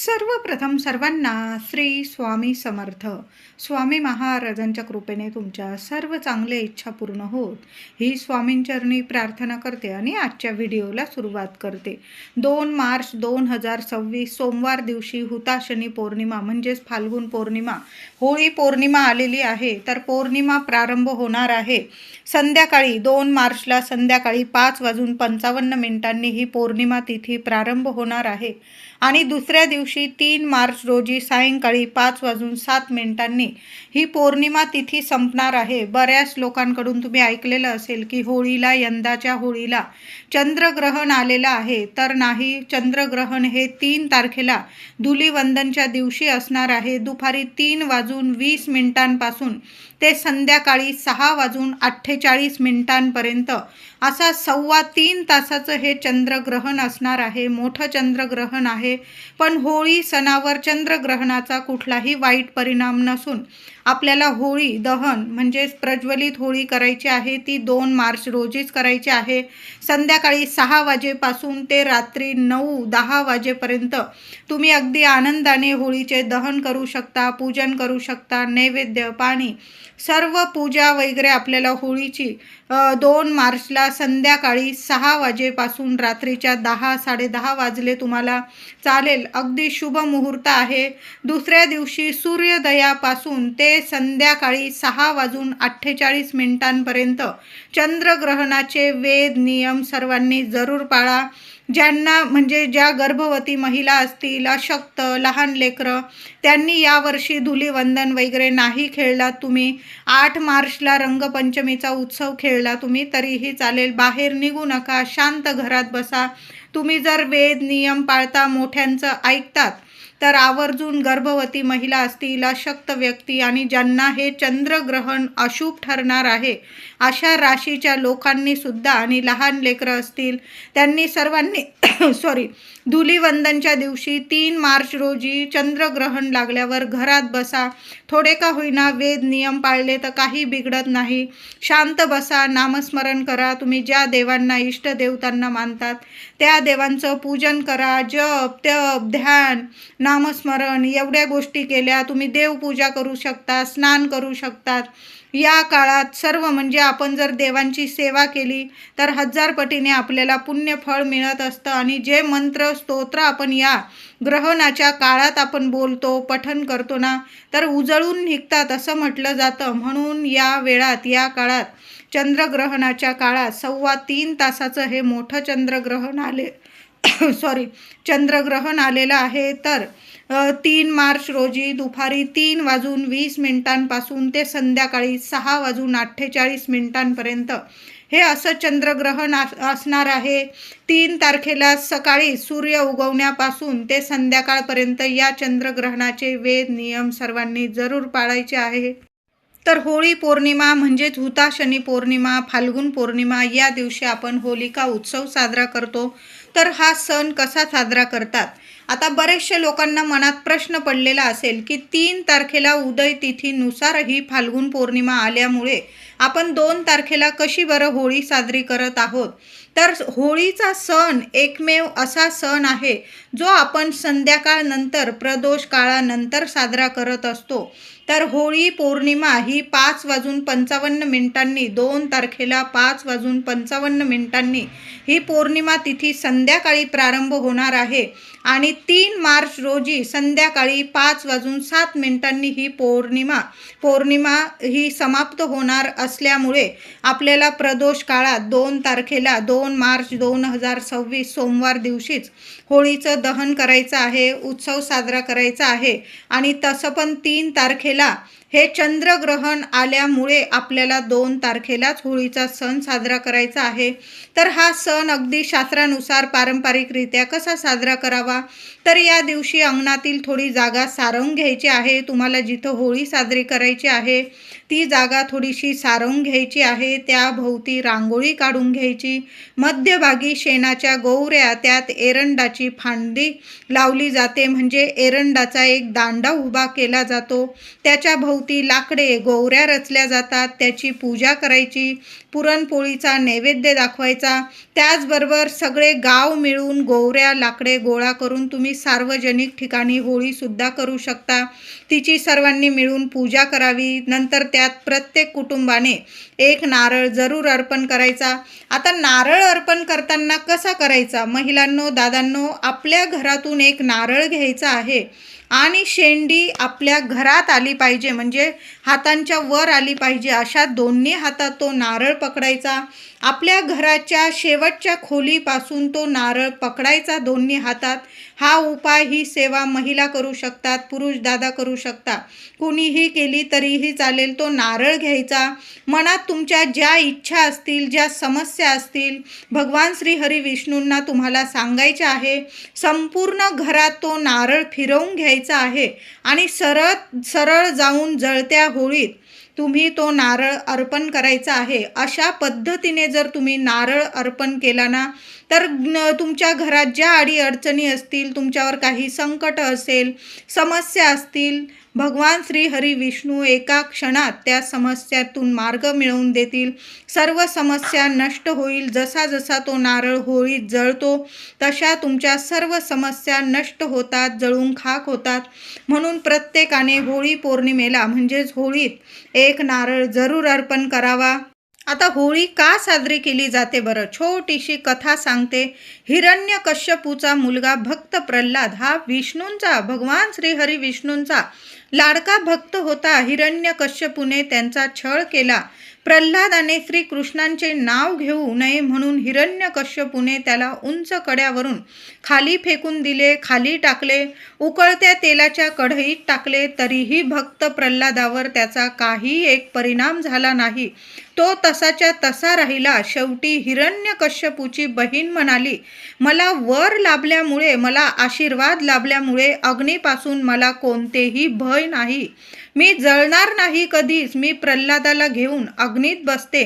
सर्वप्रथम सर्वांना श्री स्वामी समर्थ. स्वामी महाराजांच्या कृपेने तुमच्या सर्व चांगल्या इच्छा पूर्ण होत ही स्वामींचरणी प्रार्थना करते आणि आजच्या व्हिडिओला सुरुवात करते. 2 मार्च 2026 सोमवार दिवशी हुताशनी पौर्णिमा म्हणजेच फाल्गुन पौर्णिमा, होळी पौर्णिमा आलेली आहे. तर पौर्णिमा प्रारंभ होणार आहे संध्याकाळी 2 मार्चला संध्याकाळी 5:55 ही पौर्णिमा तिथी प्रारंभ होणार आहे आणि दुसऱ्या दिवशी 3 मार्च रोजी सायंकाळी 5:07 ही पौर्णिमा तिथी संपणार आहे. बऱ्याच लोकांकडून तुम्ही ऐकलेलं असेल की यंदाच्या होळीला चंद्रग्रहण आलेलं आहे. तर नाही, चंद्रग्रहण हे 3 तारखेला धुलिवंदनच्या दिवशी असणार आहे. दुपारी 3:20 ते संध्याकाळी 6:48 असा 3.25 तासाचं हे चंद्रग्रहण असणार आहे. मोठं चंद्रग्रहण आहे, पण होळी सणावर चंद्रग्रहणाचा कुठलाही वाईट परिणाम नसून आपल्याला होळी दहन म्हणजेच प्रज्वलित होळी करायची आहे. ती 2 मार्च रोजीच करायची आहे. संध्याकाळी 6 वाजेपासून ते रात्री 9-10 वाजेपर्यंत तुम्ही अगदी आनंदाने होळीचे दहन करू शकता, पूजन करू शकता. नैवेद्य, पाणी, सर्व पूजा वगैरे आपल्याला होळीची 2 मार्चला संध्याकाळी 6 वाजेपासून रात्रीच्या 10-10:30 वाजले तुम्हाला चालेल. अगदी शुभ मुहूर्त आहे. दुसऱ्या दिवशी सूर्योदयापासून ते संध्याकाळी 6:48 चंद्रग्रहणाचे वेद नियम सर्वांनी जरूर पाळा. ज्यांना म्हणजे ज्या गर्भवती महिला असतील, अशक्त, लहान लेकरं, त्यांनी यावर्षी धुलिवंदन वगैरे नाही खेळलात तुम्ही, 8 मार्चला रंगपंचमीचा उत्सव खेळला तुम्ही तरीही चालेल. बाहेर निघू नका, शांत घरात बसा. तुम्ही जर वेद नियम पाळता, मोठ्यांचं ऐकतात, तर आवर्जून गर्भवती महिला असतील, अशक्त व्यक्ती आणि ज्यांना हे चंद्रग्रहण अशुभ ठरणार आहे अशा राशीच्या लोकांनी सुद्धा आणि लहान लेकरं असतील त्यांनी सर्वांनी धुलिवंदनच्या दिवशी 3 मार्च रोजी चंद्रग्रहण लागल्यावर घरात बसा. थोडे का होईना वेद नियम पाळले तर काही बिघडत नाही. शांत बसा, नामस्मरण करा. तुम्ही ज्या देवांना, इष्टदेवतांना मानतात त्या देवांचं पूजन करा. जप, तप, ध्यान, नामस्मरण एवढ्या गोष्टी केल्या. तुम्ही देवपूजा करू शकता, स्नान करू शकतात. या काळात सर्व म्हणजे आपण जर देवांची सेवा केली तर 1000 पटीने आपल्याला पुण्यफळ मिळत असतं. आणि जे मंत्र स्तोत्र आपण या ग्रहणाच्या काळात आपण बोलतो, पठण करतो ना, तर उजळून निघतात असं म्हटलं जातं. म्हणून या वेळात, या काळात चंद्रग्रहणाच्या काळात 3.25 तासाचं हे मोठं चंद्रग्रहण आलेलं आहे. तर 3 मार्च रोजी दुपारी 3:20 ते संध्याकाळी 6:48 हे असं चंद्रग्रहण असणार आहे. 3 तारखेला सकाळी सूर्य उगवण्यापासून ते संध्याकाळपर्यंत या चंद्रग्रहणाचे वेद नियम सर्वांनी जरूर पाळायचे आहे. तर होळी पौर्णिमा म्हणजेच हुताशनी पौर्णिमा, फाल्गुन पौर्णिमा या दिवशी आपण होलिका उत्सव साजरा करतो. तर हा सण कसा साजरा करतात? आता बरेचशा लोकांना मनात प्रश्न पडलेला असेल की 3 तारखेला उदय तिथीनुसार ही फाल्गुन पौर्णिमा आल्यामुळे आपण 2 तारखेला कशी बरं होळी साजरी करत आहोत? तर होळीचा सण एकमेव असा सण आहे जो आपण संध्याकाळनंतर, प्रदोष काळानंतर साजरा करत असतो. तर होळी पौर्णिमा ही 5:55 2 तारखेला 5:55 ही पौर्णिमा तिथी संध्याकाळी प्रारंभ होणार आहे आणि 3 मार्च रोजी संध्याकाळी 5:07 ही पौर्णिमा ही समाप्त होणार असल्यामुळे आपल्याला प्रदोष काळात 2 तारखेला 2 मार्च 2026 सोमवार दिवशीच होळीचं दहन करायचं आहे, उत्सव साजरा करायचा आहे. आणि तसं पण 3 तारखेला हे चंद्रग्रहण आल्यामुळे आपल्याला 2 तारखेलाच होळीचा सण साजरा करायचा आहे. तर हा सण अगदी शास्त्रानुसार पारंपरिकरित्या कसा साजरा करावा? तर या दिवशी अंगणातील थोडी जागा सारवून घ्यायची आहे. तुम्हाला जिथं होळी साजरी करायची आहे ती जागा थोडीशी सारवून घ्यायची आहे. त्याभोवती रांगोळी काढून घ्यायची. मध्यभागी शेणाच्या गौऱ्या, त्यात एरंडाची फांदी लावली जाते म्हणजे एरंडाचा एक दांडा उभा केला जातो. त्याच्या घराभोवती लाकडे गोवऱ्या रचल्या जातात, त्याची पूजा करायची, पुरणपोळीचा नैवेद्य दाखवायचा. त्याचबरोबर सगळे गाव मिळून गोवऱ्या लाकडे गोळा करून तुम्ही सार्वजनिक ठिकाणी होळीसुद्धा करू शकता. तिची सर्वांनी मिळून पूजा करावी. नंतर त्यात प्रत्येक कुटुंबाने एक नारळ जरूर अर्पण करायचा. आता नारळ अर्पण करताना कसा करायचा? महिलांनो, दादांनो, आपल्या घरातून एक नारळ घ्यायचा आहे आणि शेंडी आपल्या घरात आली पाहिजे, म्हणजे हातांच्या वर आली पाहिजे. अशा दोन्ही हातात तो नारळ पकडायचा. आपल्या घराच्या शेवटच्या खोलीपासून तो नारळ पकडायचा दोन्ही हातात. हा उपाय, ही सेवा महिला करू शकतात, पुरुष दादा करू शकतात, कुणीही केली तरीही चालेल. तो नारळ घ्यायचा. मनात तुमच्या ज्या इच्छा असतील, ज्या समस्या असतील, भगवान श्री हरी विष्णूंना तुम्हाला सांगायच्या आहे. संपूर्ण घरात तो नारळ फिरवून घ्यायचा आहे आणि सरळ जाऊन जळत्या होळीत तुम्ही तो नारळ अर्पण करायचा आहे. अशा पद्धतीने जर तुम्ही नारळ अर्पण केला ना, तर तुमच्या घरात ज्या अडीअडचणी असतील, तुमच्यावर काही संकट असेल, समस्या असतील, भगवान श्री हरी विष्णू एका क्षणात त्या समस्यातून मार्ग मिळवून देतील. सर्व समस्या नष्ट होईल. जसा जसा तो नारळ होळीत जळतो तशा तुमच्या सर्व समस्या नष्ट होतात, जळून खाक होतात. म्हणून प्रत्येकाने होळी पौर्णिमेला म्हणजेच होळीत एक नारळ जरूर अर्पण करावा. आता होळी का साजरी केली जाते बरं? छोटीशी कथा सांगते. हिरण्यकश्यपूचा मुलगा भक्त प्रल्हाद हा विष्णूंचा, भगवान श्री हरी विष्णूंचा लाडका भक्त होता. हिरण्यकश्यपूने त्यांचा छळ केला. प्रल्हादाने श्रीकृष्णांचे नाव घेऊ नये म्हणून हिरण्यकश्यपूने त्याला उंच कड्यावरून खाली फेकून दिले, खाली टाकले, उकळत्या तेलाच्या कढईत टाकले. तरीही भक्त प्रल्हादावर त्याचा काही एक परिणाम झाला नाही. तो तसाच्या तसा राहिला. शेवटी हिरण्यकश्यपूची बहीण म्हणाली, मला वर लाभल्यामुळे, मला आशीर्वाद लाभल्यामुळे अग्नीपासून मला कोणतेही भय नाही. मी जळणार नाही कधीच. मी प्रल्हादाला घेऊन अग्नीत बसते.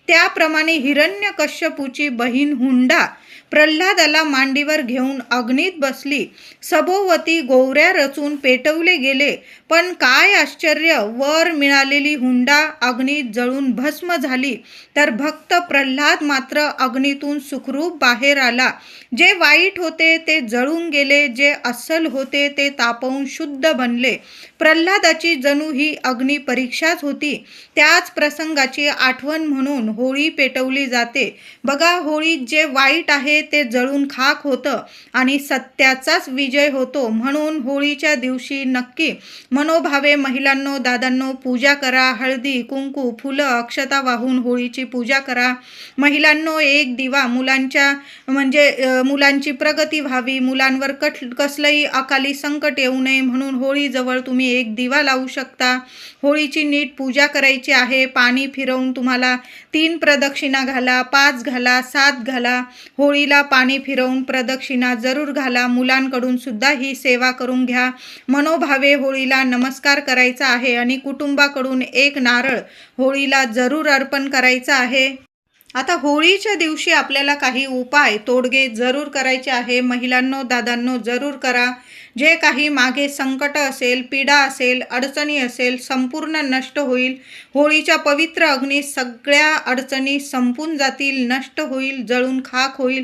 त्याप्रमाणे हिरण्यकश्यपूची बहीण हुंडा प्रल्हादाला मांडीवर घेऊन अग्नीत बसली. सभोवती गोवऱ्या रचून पेटवले गेले. पण काय आश्चर्य, वर मिळालेली हुंडा अग्नीत जळून भस्म झाली, तर भक्त प्रल्हाद मात्र अग्नीतून सुखरूप बाहेर आला. जे वाईट होते ते जळून गेले, जे अस्सल होते ते तापवून शुद्ध बनले. प्रल्हादाची जणू ही अग्नी परीक्षाच होती. त्याच प्रसंगाची आठवण म्हणून होळी पेटवली जाते. बघा, होळीत जे वाईट आहे ते जळून खाक होतं आणि सत्याचाच विजय होतो. म्हणून होळीच्या दिवशी नक्की मनोभावे महिलांनो, दादांनो, पूजा करा. हळदी, कुंकू, फुलं, अक्षता वाहून होळीची पूजा करा. महिलांनो, एक दिवा मुलांची प्रगती व्हावी, मुलांवर कसलंही अकाली संकट येऊ नये म्हणून होळीजवळ तुम्ही एक दिवा लावू शकता. होळीची नीट पूजा करायची आहे. पाणी फिरवून तुम्हाला 3 प्रदक्षिणा घाला, 5 घाला, 7 घाला. होळीला पाणी फिरवून प्रदक्षिणा जरूर घाला. मुलांकडून सुद्धा ही सेवा करून घ्या. मनोभावे होळीला नमस्कार करायचा आहे आणि कुटुंबाकडून एक नारळ होळीला जरूर अर्पण करायचा आहे. आता होळीच्या दिवशी आपल्याला काही उपाय, तोडगे जरूर करायचे आहे. महिलांनो, दादांनो, जरूर करा. जे काही मागे संकट असेल, पीडा असेल, अडचणी असेल, संपूर्ण नष्ट होईल. होळीच्या पवित्र अग्नीत सगळ्या अडचणी संपून जातील, नष्ट होईल, जळून खाक होईल.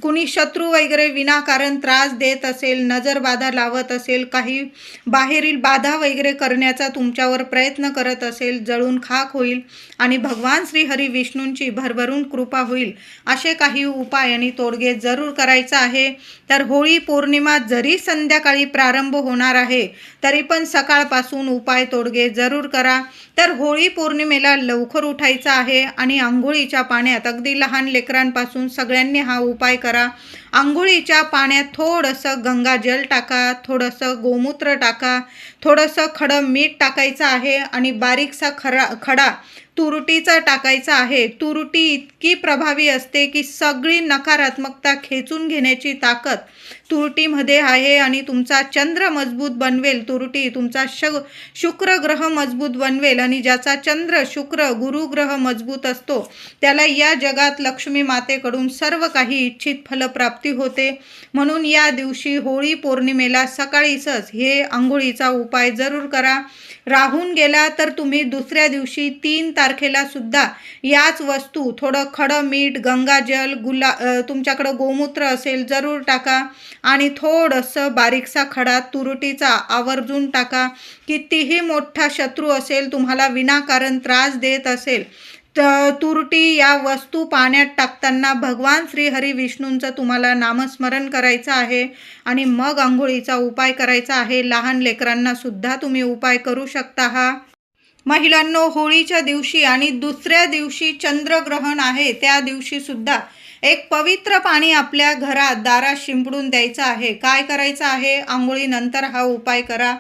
कुणी शत्रू वगैरे विनाकारण त्रास देत असेल, नजर बाधा लावत असेल, काही बाहेरील बाधा वगैरे करण्याचा तुमच्यावर प्रयत्न करत असेल, जळून खाक होईल आणि भगवान श्री हरी विष्णूंची भरभरून कृपा होईल. असे काही उपाय आणि तोडगे जरूर करायचा आहे. तर होळी पौर्णिमा जरी संध्याकाळी प्रारंभ होणार आहे, तरी पण सकाळपासून उपाय तोडगे जरूर करा. तर होळी पौर्णिमेला लवकर उठायचं आहे आणि आंघोळीच्या पाण्यात, अगदी लहान लेकरांपासून सगळ्यांनी हा उपाय करा. आंघोळीच्या पाण्यात थोडंसं गंगाजल टाका, थोडंसं गोमूत्र टाका, थोडंसं खडं मीठ टाकायचं आहे आणि बारीकसा खडा तुरटीचा टाकायचा आहे. तुरटी इतकी प्रभावी असते की सगळी नकारात्मकता खेचून घेण्याची ताकद तुरटीमध्ये आहे आणि तुमचा चंद्र मजबूत बनवेल. तुरटी तुमचा शुक्र ग्रह मजबूत बनवेल आणि ज्याचा चंद्र शुक्र गुरु ग्रह मजबूत असतो त्याला या जगात लक्ष्मी मातेकडून सर्व काही इच्छित फलप्राप्ती होते. म्हणून या दिवशी होळी पौर्णिमेला सकाळीच हे आंघोळीचा उपाय जरूर करा. राहून गेला तर तुम्ही दुसऱ्या दिवशी 3 तारखेला सुद्धा याच वस्तू थोडं खडं मीठ, गंगाजल, तुमच्याकडं गोमूत्र असेल जरूर टाका आणि थोडंसं बारीकसा खडा तुरटीचा आवर्जून टाका. कितीही मोठा शत्रू असेल तुम्हाला विनाकारण त्रास देत असेल तुरटी या वस्तू पाण्यात टाकताना भगवान श्री हरी विष्णूंचं तुम्हाला नामस्मरण करायचं आहे आणि मग आंघोळीचा उपाय करायचा आहे. लहान लेकरांना सुद्धा तुम्ही उपाय करू शकता. हा महिलांनो, होळीच्या दिवशी आणि दुसऱ्या दिवशी चंद्रग्रहण आहे त्या दिवशी सुद्धा एक पवित्र पाणी आपल्या घरात दारात शिंपडून द्यायचं आहे. काय करायचं आहे? आंघोळीनंतर हा उपाय करा.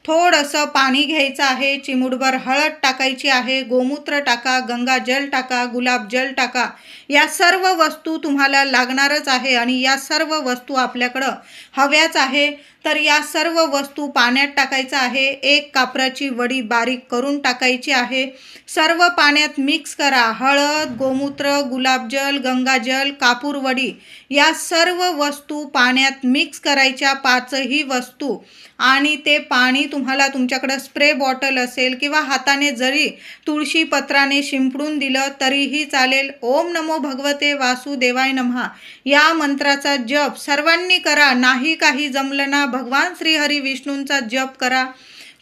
थोडंसं पाणी घ्यायचं आहे, चिमूटभर हळद टाकायची आहे, गोमूत्र टाका, गंगाजल टाका, गुलाबजल टाका. या सर्व वस्तू तुम्हाला लागणारच आहे आणि या सर्व वस्तू आपल्याकडं हव्याच आहे. तर या सर्व वस्तू पाण्यात टाकायचं आहे. एक कापराची वडी बारीक करून टाकायची आहे. सर्व पाण्यात मिक्स करा. हळद, गोमूत्र, गुलाबजल, गंगाजल, कापूर वडी या सर्व वस्तू पाण्यात मिक्स करायच्या, 5ही वस्तू. आणि ते पाणी तुम्हाला तुमच्याकडं स्प्रे बॉटल असेल किंवा हाताने जरी तुळशी पत्राने शिंपडून दिलं तरीही चालेल. ओम नमो भगवते वासुदेवाय नमः या मंत्राचा जप सर्वांनी करा. नाही काही जमलं ना, भगवान श्री हरी विष्णूंचा जप करा.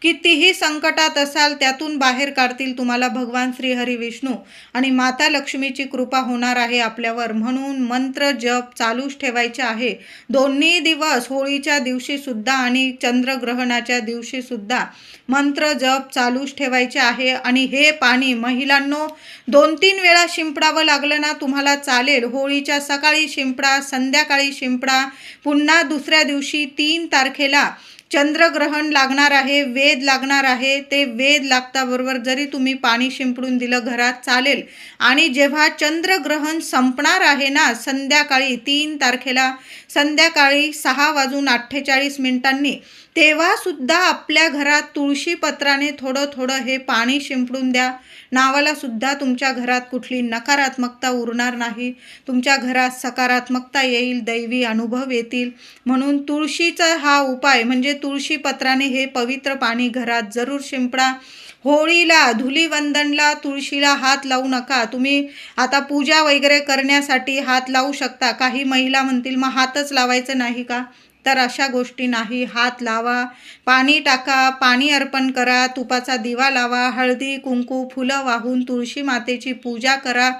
कितीही संकटात असाल त्यातून बाहेर काढतील तुम्हाला भगवान श्री हरी विष्णू आणि माता लक्ष्मीची कृपा होणार आहे आपल्यावर. म्हणून मंत्र जप चालूच ठेवायचे आहे दोन्ही दिवस, होळीच्या दिवशी सुद्धा आणि चंद्रग्रहणाच्या दिवशी सुद्धा मंत्र जप चालूच ठेवायचे आहे. आणि हे पाणी महिलांनो 2-3 वेळा शिंपडावं लागलं ना तुम्हाला चालेल. होळीच्या सकाळी शिंपडा, संध्याकाळी शिंपडा. पुन्हा दुसऱ्या दिवशी 3 तारखेला चंद्रग्रहण लागणार आहे, वेद लागणार आहे. ते वेद लागताबरोबर जरी तुम्ही पाणी शिंपडून दिलं घरात चालेल. आणि जेव्हा चंद्रग्रहण संपणार आहे ना संध्याकाळी 3 तारखेला संध्याकाळी 6:48 तेव्हा सुद्धा आपल्या घरात तुळशी पत्राने थोडं थोडं हे पाणी शिंपडून द्या. नावाला सुद्धा तुमच्या घरात कुठली नकारात्मकता उरणार नाही. तुमच्या घरात सकारात्मकता येईल, दैवी अनुभव येतील. म्हणून तुळशीचा हा उपाय म्हणजे तुळशी पत्राने हे पवित्र पाणी घरात जरूर शिंपडा. होळीला, धुलीवंदनला तुळशीला हात लावू नका. तुम्ही आता पूजा वगैरे करण्यासाठी हात लावू शकता. काही महिला म्हणतील मग हातच लावायचं नाही का? तर अशा गोष्टी नाही. हात लावा, पाणी टाका, पाणी अर्पण करा, तुपाचा दिवा लावा, हळदी कुंकू फुलं वाहून तुळशी मातेची पूजा करा.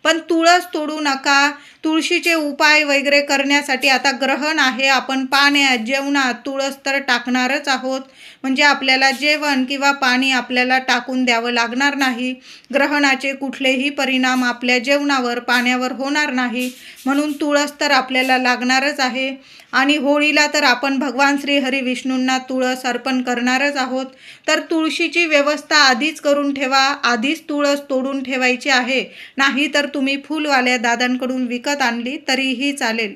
पण तुळस तोडू नका. तुळशीचे उपाय वगैरे करण्यासाठी आता ग्रहण आहे, आपण पाण्यात जेवणात तुळस तर टाकणारच आहोत. म्हणजे आपल्याला जेवण किंवा पाणी आपल्याला टाकून द्यावं लागणार नाही. ग्रहणाचे कुठलेही परिणाम आपल्या जेवणावर पाण्यावर होणार नाही. म्हणून तुळस तर आपल्याला लागणारच आहे. आणि होळीला तर आपण भगवान श्री हरी विष्णूंना तुळस अर्पण करणारच आहोत. तर तुळशीची व्यवस्था आधीच करून ठेवा. आधीच तुळस तोडून ठेवायची आहे. नाही तर तुम्ही फुलवाल्या दादांकडून विकत आणली तरीही चालेल.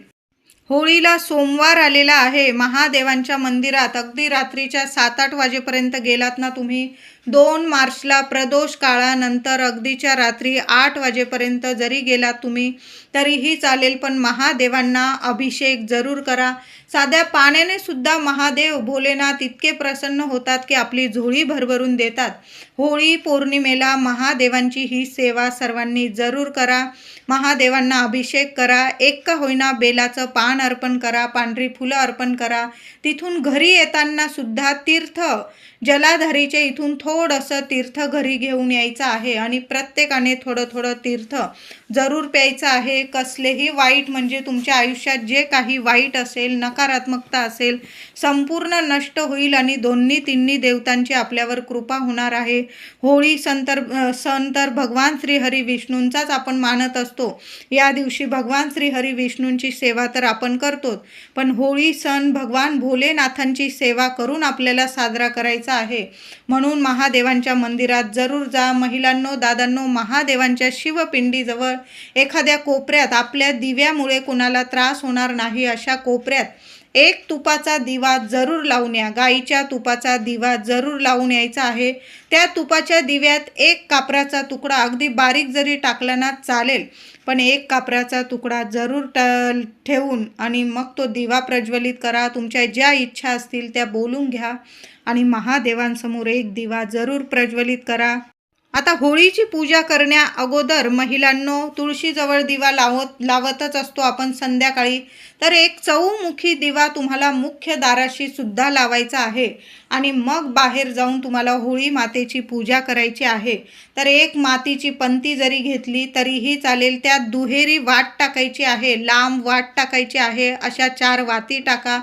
होळीला सोमवार आलेला आहे. महादेवांच्या मंदिरात अगदी रात्रीच्या 7-8 वाजेपर्यंत गेलात ना तुम्ही, 2 मार्चला प्रदोष काळानंतर अगदीच्या रात्री 8 वाजेपर्यंत जरी गेलात तुम्ही तरीही चालेल. पण महादेवांना अभिषेक जरूर करा. साध्या पाण्याने सुद्धा महादेव भोलेनाथ इतके प्रसन्न होतात की आपली झोळी भरभरून देतात. होळी पौर्णिमेला महादेवांची ही सेवा सर्वांनी जरूर करा. महादेवांना अभिषेक करा. एक का होईना बेलाचं पान अर्पण करा, पांढरी फुलं अर्पण करा. तिथून घरी येताना सुद्धा तीर्थ जलाधारीचे इथून थोडंसं तीर्थ घरी घेऊन यायचं आहे आणि प्रत्येकाने थोडं थोडं तीर्थ जरूर प्यायचं आहे. कसलेही वाईट म्हणजे तुमच्या आयुष्यात जे काही वाईट असेल, नकारात्मकता असेल, संपूर्ण नष्ट होईल आणि दोन्ही तिन्ही देवतांची आपल्यावर कृपा होणार आहे. होळी सण तर भगवान श्री हरी विष्णूंचाच आपण मानत असतो. या दिवशी भगवान श्री हरी विष्णूंची सेवा तर आपण करतोच, पण होळी सण भगवान भोलेनाथांची सेवा करून आपल्याला साजरा करायचा आहे. म्हणून महादेवांच्या मंदिरात जरूर जा. महिलांनो, दादांनो, महादेवांच्या शिवपिंडीजवळ एखाद्या कोपऱ्यात आपल्या दिव्यामुळे कोणाला त्रास होणार नाही अशा कोपऱ्यात एक तुपाचा दिवा जरूर लावून या. गाईच्या तुपाचा दिवा जरूर लावून यायचा आहे. त्या तुपाच्या दिव्यात एक कापराचा तुकडा अगदी बारीक जरी टाकला ना चालेल, पण एक कापराचा तुकडा जरूर ठेवून आणि मग तो दिवा प्रज्वलित करा. तुमच्या ज्या इच्छा असतील त्या बोलून घ्या आणि महादेवांसमोर एक दिवा जरूर प्रज्वलित करा. आता होळीची पूजा करण्या अगोदर महिलांनो, तुळशीजवळ दिवा लावतच असतो आपण संध्याकाळी. तर एक चौमुखी दिवा तुम्हाला मुख्य दाराशी सुद्धा लावायचा आहे आणि मग बाहेर जाऊन तुम्हाला होळी मातेची पूजा करायची आहे. तर एक मातीची पंती जरी घेतली तरीही चालेल. त्यात दुहेरी वाट टाकायची आहे, लांब वाट टाकायची आहे. अशा 4 वाती टाका.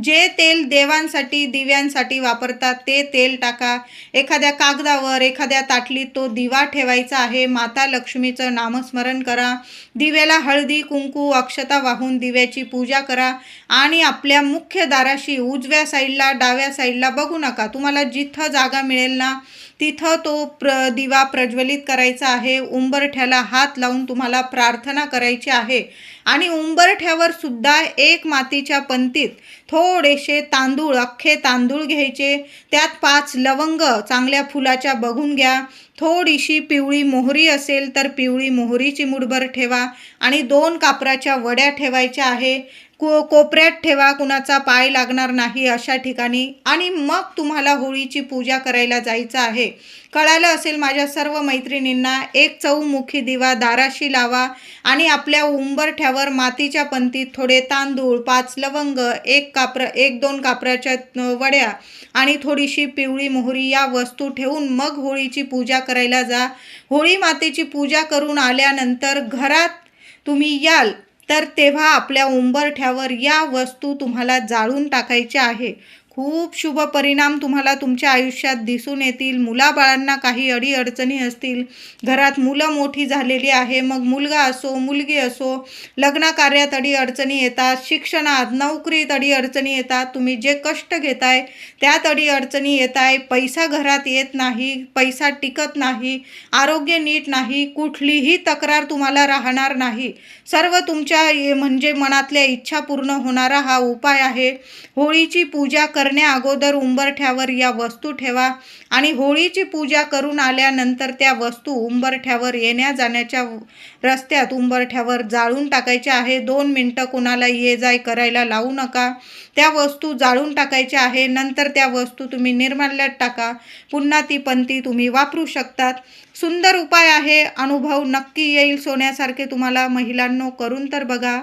जे तेल देवांसाठी दिव्यांसाठी वापरतात ते तेल टाका. एखाद्या कागदावर एखाद्या ताटलीत तो दिवा ठेवायचा आहे. माता लक्ष्मीचं नामस्मरण करा. दिव्याला हळदी कुंकू अक्षता वाहून दिव्याची पूजा करा आणि आपल्या मुख्य दाराशी उजव्या साईडला डाव्या साईडला बघू नका, तुम्हाला जिथं जागा मिळेल ना तिथं तो दिवा प्रज्वलित करायचा आहे. उंबरठ्याला हात लावून तुम्हाला प्रार्थना करायची आहे आणि उंबरठ्यावर सुद्धा एक मातीच्या पंतीत थोडेसे तांदूळ, अख्खे तांदूळ घ्यायचे. त्यात 5 लवंग चांगल्या फुलाच्या बघून घ्या. थोडीशी पिवळी मोहरी असेल तर पिवळी मोहरीची मुठभर ठेवा आणि 2 कापराच्या वड्या ठेवायच्या आहे. कोपऱ्यात ठेवा, कुणाचा पाय लागणार नाही अशा ठिकाणी. आणि मग तुम्हाला होळीची पूजा करायला जायचं आहे. कळालं असेल माझ्या सर्व मैत्रिणींना. एक चौमुखी दिवा दाराशी लावा आणि आपल्या उंबरठ्यावर मातीच्या पंतीत थोडे तांदूळ, 5 लवंग, 1-2 कापराच्या वड्या आणि थोडीशी पिवळी मोहरी या वस्तू ठेवून मग होळीची पूजा करायला जा. होळी मातेची पूजा करून आल्यानंतर घरात तुम्ही याल तर तेव्हा आपल्या उंबरठ्यावर या वस्तू तुम्हाला जाळून टाकायच्या आहे. खूप शुभ परिणाम तुम्हाला तुमच्या आयुष्यात दिसून येतील. मुलाबाळांना काही अडीअडचणी असतील, घरात मुलं मोठी झालेली आहे, मग मुलगा असो मुलगी असो, लग्नकार्यात अडीअडचणी येतात, शिक्षणात नोकरीत अडीअडचणी येतात, तुम्ही जे कष्ट घेताय त्यात अडीअडचणी येत आहे, पैसा घरात येत नाही, पैसा टिकत नाही, आरोग्य नीट नाही, कुठलीही तक्रार तुम्हाला राहणार नाही. सर्व तुमच्या म्हणजे मनातल्या इच्छा पूर्ण होणारा हा उपाय आहे. होळीची पूजा करण्या अगोदर उंबरठ्यावर या वस्तू ठेवा आणि होळीची पूजा करून आल्यानंतर त्या वस्तू उंबरठ्यावर येण्या जाण्याच्या रस्त्यात उंबरठ्यावर जाळून टाकायच्या आहे. 2 मिनटं कुणाला ये जाय करायला लावू नका. त्या वस्तू जाळून टाकायच्या आहे. नंतर त्या वस्तू तुम्ही निर्माल्यात टाका. पुन्हा ती पंती तुम्ही वापरू शकतात. सुंदर उपाय आहे. अनुभव नक्की येईल सोन्यासारखे तुम्हाला. महिलांनो, करून तर बघा.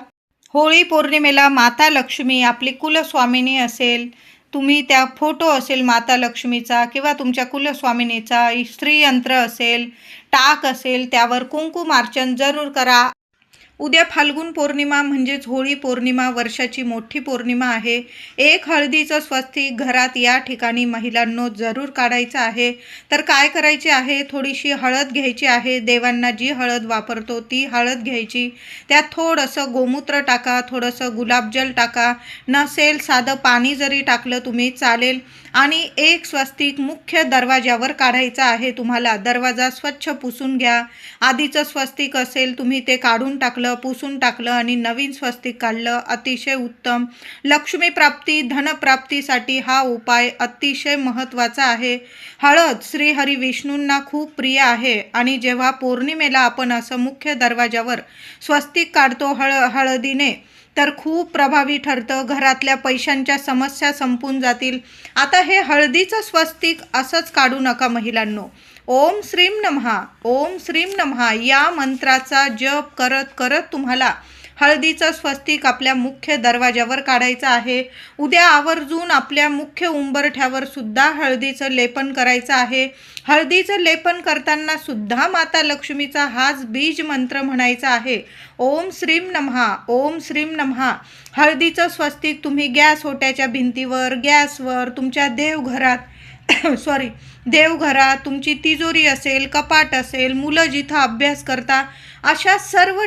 होळी पौर्णिमेला माता लक्ष्मी आपली कुलस्वामिनी असेल, तुम्ही त्या फोटो असेल माता लक्ष्मीचा किंवा तुमच्या कुलस्वामिनीचा, श्रीयंत्र असेल, टाक असेल, त्यावर कुंकुमार्चन जरूर करा. उद्या फाल्गुन पौर्णिमा म्हणजेच होळी पौर्णिमा, वर्षाची मोठी पौर्णिमा आहे. एक हळदीचं स्वस्तिक घरात या ठिकाणी महिलांनो जरूर काढायचं आहे. तर काय करायचे आहे, थोडीशी हळद घ्यायची आहे. देवांना जी हळद वापरतो ती हळद घ्यायची. त्यात थोडंसं गोमूत्र टाका, थोडंसं गुलाबजल टाका, नसेल साधं पाणी जरी टाकलं तुम्ही चालेल. आणि एक स्वस्तिक मुख्य दरवाजावर काढायचा आहे तुम्हाला. दरवाजा स्वच्छ पुसून घ्या. आधीचं स्वस्तिक असेल तुम्ही ते काढून टाकलं, पुसून टाकलं आणि नवीन स्वस्तिक काढलं, अतिशय उत्तम. लक्ष्मी प्राप्ती, धनप्राप्तीसाठी हा उपाय अतिशय महत्त्वाचा आहे. हळद श्रीहरी विष्णूंना खूप प्रिय आहे आणि जेव्हा पौर्णिमेला आपण असं मुख्य दरवाजावर स्वस्तिक काढतो हळदीने तर खूप प्रभावी ठरतं. घरातल्या पैशांच्या समस्या संपून जातील. आता हे हळदीचं स्वस्तिक असंच काढू नका महिलांनो. ओम श्रीम नमः, ओम श्रीम नमः या मंत्राचा जप करत करत तुम्हाला हळदीचं स्वस्तिक आपल्या मुख्य दरवाजावर काढायचं आहे. उद्या आवर्जून आपल्या मुख्य उंबरठ्यावर सुद्धा हळदीचं लेपन करायचं आहे. हळदीचं लेपन करताना सुद्धा माता लक्ष्मीचा हाच बीज मंत्र म्हणायचा आहे. ओम श्रीम नमः, ओम श्रीम नमः. हळदीचं स्वस्तिक तुम्ही गॅस ओट्याच्या भिंतीवर, गॅसवर, तुमच्या देवघरात देवघरात, तुमची तिजोरी असेल, कपाट असेल, मुलं जिथं अभ्यास करता अशा सर्व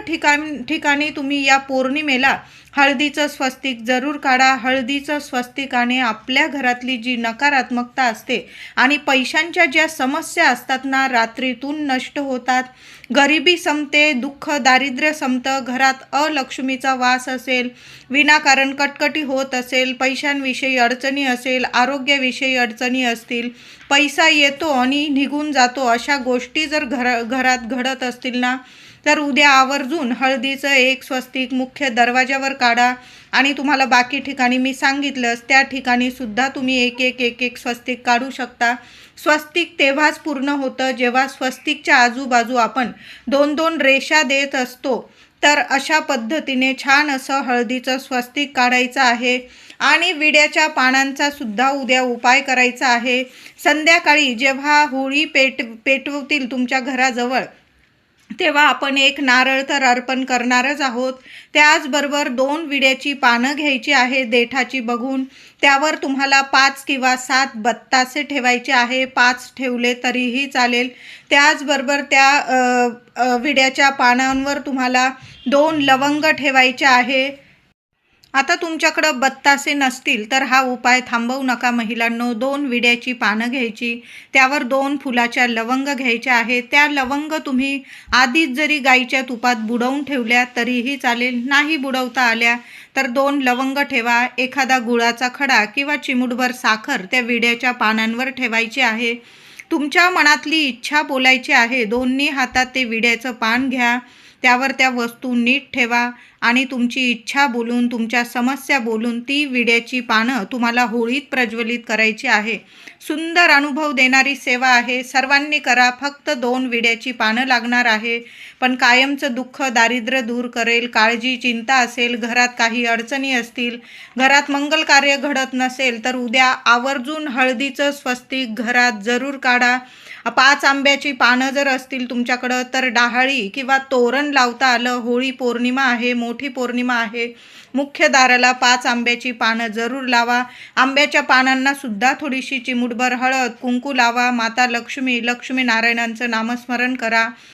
ठिकाणी तुम्ही या पौर्णिमेला हळदीचं स्वस्तिक जरूर काढा. हळदीचं स्वस्तिकाने आपल्या घरातली जी नकारात्मकता असते आणि पैशांच्या ज्या समस्या असतात ना, रात्रीतून नष्ट होतात. गरिबी संपते, दुःख दारिद्र्य संपतं. घरात अलक्ष्मीचा वास असेल, विनाकारण कटकटी होत असेल, पैशांविषयी अडचणी असेल, आरोग्याविषयी अडचणी असतील, पैसा येतो आणि निघून जातो, अशा गोष्टी जर घरात घडत असतील ना, तर उद्या आवर्जून हळदीचं एक स्वस्तिक मुख्य दरवाजावर काढा. आणि तुम्हाला बाकी ठिकाणी मी सांगितलंच त्या ठिकाणी सुद्धा तुम्ही एक स्वस्तिक काढू शकता. स्वस्तिक तेव्हाच पूर्ण होतं जेव्हा स्वस्तिकच्या आजूबाजू आपण 2-2 रेषा देत असतो. तर अशा पद्धतीने छान असं हळदीचं स्वस्तिक काढायचं आहे. आणि विड्याच्या पानांचा सुद्धा उद्या उपाय करायचा आहे. संध्याकाळी जेव्हा होळी पेटवतील तुमच्या घराजवळ, तेव्हा आपण एक नारळ तर अर्पण करणारच आहोत. त्याचबरोबर 2 विड्याची पानं घ्यायची आहे देठाची बघून. त्यावर तुम्हाला 5 किंवा 7 बत्तासे ठेवायचे आहे. 5 ठेवले तरीही चालेल. त्याचबरोबर त्या विड्याच्या पानांवर तुम्हाला 2 लवंग ठेवायचे आहे. आता तुमच्याकडं बत्तासे नसतील तर हा उपाय थांबवू नका महिलांनो. 2 विड्याची पानं घ्यायची, त्यावर 2 फुलाच्या लवंग घ्यायच्या आहेत. त्या लवंग तुम्ही आधीच जरी गाईच्या तुपात बुडवून ठेवल्या तरीही चालेल. नाही बुडवता आल्या तर 2 लवंग ठेवा. एखादा गुळाचा खडा किंवा चिमूटभर साखर त्या विड्याच्या पानांवर ठेवायची आहे. तुमच्या मनातली इच्छा बोलायची आहे. दोन्ही हातात ते विड्याचं पान घ्या, त्यावर त्या वस्तू नीट ठेवा आणि तुमची इच्छा बोलून, तुमच्या समस्या बोलून ती विड्याची पानं तुम्हाला होळीत प्रज्वलित करायची आहे. सुंदर अनुभव देणारी सेवा आहे. सर्वांनी करा. फक्त 2 विड्याची पानं लागणार आहे, पण कायमचं दुःख दारिद्र्य दूर करेल. काळजी चिंता असेल, घरात काही अडचणी असतील, घरात मंगल कार्य घडत नसेल तर उद्या आवर्जून हळदीचं स्वस्तिक घरात जरूर काढा. 5 आंब्याची पानं जर असतील तुमच्याकडं तर डहाळी किंवा तोरण लावता आलं. होळी पौर्णिमा आहे, मोठी पौर्णिमा आहे. मुख्य दाराला 5 आंब्याची पानं जरूर लावा. आंब्याच्या पानांना सुद्धा थोडीशी चिमूटभर हळद कुंकू लावा. माता लक्ष्मी नारायणांचं नामस्मरण करा.